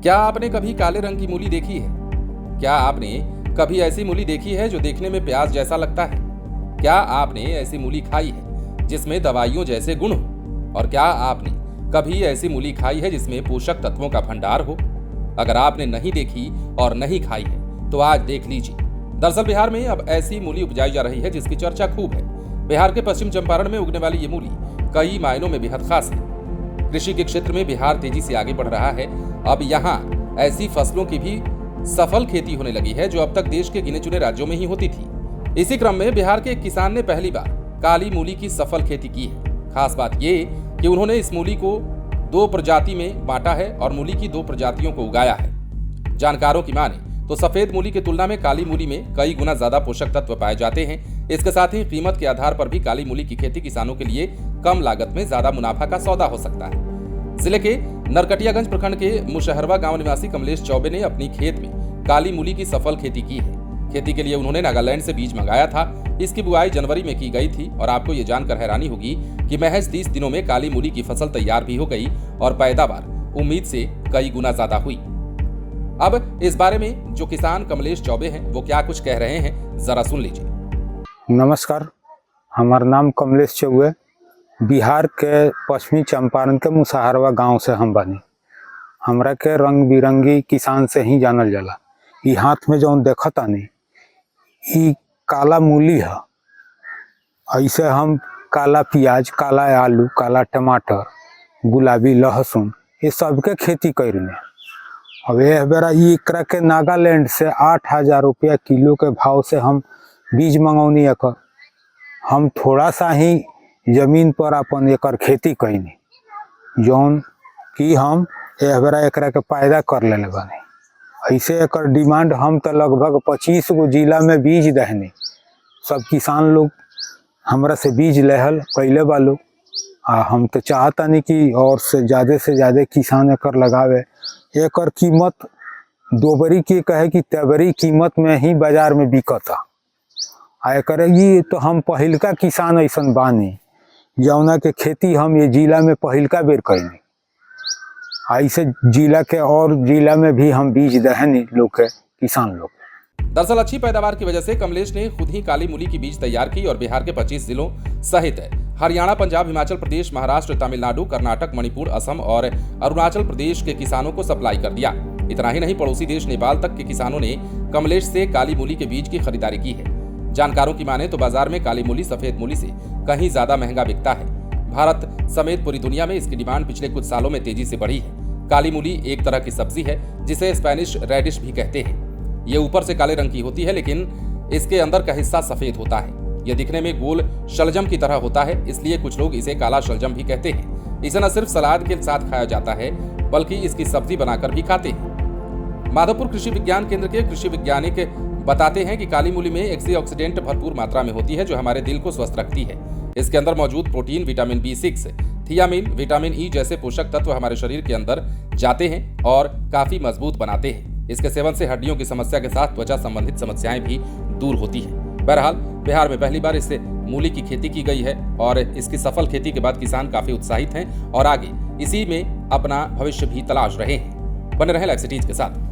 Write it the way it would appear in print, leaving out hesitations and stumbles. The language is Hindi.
क्या आपने कभी काले रंग की मूली देखी है? क्या आपने कभी ऐसी मूली देखी है जो देखने में प्याज जैसा लगता है? क्या आपने ऐसी मूली खाई है जिसमें दवाइयों जैसे गुण हो? और क्या आपने कभी ऐसी मूली खाई है जिसमें पोषक तत्वों का भंडार हो? अगर आपने नहीं देखी और नहीं खाई है तो आज देख लीजिए। दरअसल बिहार में अब ऐसी मूली उपजाई जा रही है जिसकी चर्चा खूब है। बिहार के पश्चिम चंपारण में उगने वाली ये मूली कई मायनों में बेहद खास है। कृषि के क्षेत्र में बिहार तेजी से आगे बढ़ रहा है। अब यहाँ ऐसी फसलों की भी सफल खेती होने लगी है जो अब तक देश के गिने चुने राज्यों में ही होती थी। इसी क्रम में बिहार के एक किसान ने पहली बार काली मूली की सफल खेती की है। खास बात ये कि उन्होंने इस मूली को 2 प्रजाति में बांटा है और मूली की 2 प्रजातियों को उगाया है। जानकारों की माने तो सफेद मूली की तुलना में काली मूली में कई गुना ज्यादा पोषक तत्व पाए जाते हैं। इसके साथ ही कीमत के आधार पर भी काली मूली की खेती किसानों के लिए कम लागत में ज्यादा मुनाफा का सौदा हो सकता है। जिले के नरकटियागंज प्रखंड के मुशहरवा गांव निवासी कमलेश चौबे ने अपनी खेत में काली मूली की सफल खेती की है। खेती के लिए उन्होंने नागालैंड से बीज मंगाया था। इसकी बुआई जनवरी में की गई थी और आपको ये जानकर हैरानी होगी कि महज 30 दिनों में काली मूली की फसल तैयार भी हो गई और पैदावार उम्मीद से कई गुना ज्यादा हुई। अब इस बारे में जो किसान कमलेश चौबे हैं वो क्या कुछ कह रहे हैं, जरा सुन लीजिए। नमस्कार, हमारा नाम कमलेश चौबे, बिहार के पश्चिमी चंपारण के मुशहरवा गांव से हम बनी। हमरा के रंग बिरंगी किसान से ही जानल जाला। ई हाथ में जौन देखतानी ई काला मूली है। ऐसे हम काला प्याज, काला आलू, काला टमाटर, गुलाबी लहसुन ये सब के खेती करने। अब यह बेरा एकरा के नागालैंड से 8,000 रुपया किलो के भाव से हम बीज मंगौनी। एकर हम थोड़ा सा ही जमीन पर अपन एकर खेती कैनी, जौन कि हम यह बेरा एकरा के पैदा कर लेले बानी। ऐसे एकर डिमांड हम तो लगभग 25 गो जिला में बीज दहनी। सब किसान लोग हमरा से बीज लेहल कैले बा लोग। हम तो चाहतानी कि और से ज़्यादा किसान एकर लगावे। एकर कीमत दोबरी के कहे कि तेबरी कीमत में ही बाजार में बिकता। एकर ये तो हम पहिलका किसान ऐसन बानी जौना के खेती हम ये जिला में पहिलका बेर कैनी। ऐसे जिला के और जिला में भी हम बीज दहनी लोग के किसान लोग। दरअसल अच्छी पैदावार की वजह से कमलेश ने खुद ही काली मूली की बीज तैयार की और बिहार के 25 जिलों सहित हरियाणा, पंजाब, हिमाचल प्रदेश, महाराष्ट्र, तमिलनाडु, कर्नाटक, मणिपुर, असम और अरुणाचल प्रदेश के किसानों को सप्लाई कर दिया। इतना ही नहीं, पड़ोसी देश नेपाल तक के किसानों ने कमलेश से काली मूली के बीज की खरीदारी की है। जानकारों की माने तो बाजार में काली मूली सफेद मूली से कहीं ज्यादा महंगा बिकता है। भारत समेत पूरी दुनिया में इसकी डिमांड पिछले कुछ सालों में तेजी से बढ़ी है। काली मूली एक तरह की सब्जी है जिसे स्पेनिश रेडिश भी कहते हैं। ये ऊपर से काले रंग की होती है लेकिन इसके अंदर का हिस्सा सफेद होता है। यह दिखने में गोल शलजम की तरह होता है, इसलिए कुछ लोग इसे काला शलजम भी कहते हैं। इसे न सिर्फ सलाद के साथ खाया जाता है बल्कि इसकी सब्जी बनाकर भी खाते हैं। माधोपुर कृषि विज्ञान केंद्र के कृषि वैज्ञानिक बताते हैं कि काली मूली में एंटीऑक्सीडेंट भरपूर मात्रा में होती है जो हमारे दिल को स्वस्थ रखती है। इसके अंदर मौजूद protein, vitamin B6, thiamine, vitamin E जैसे पोषक तत्व हमारे शरीर के अंदर जाते हैं और काफी मजबूत बनाते हैं। इसके सेवन से हड्डियों की समस्या के साथ त्वचा संबंधित समस्याएं भी दूर होती हैं। बहरहाल बिहार में पहली बार इससे मूली की खेती की गई है और इसकी सफल खेती के बाद किसान काफी उत्साहित हैं और आगे इसी में अपना भविष्य भी तलाश रहे हैं। बने रहें लाइव सिटीज के साथ।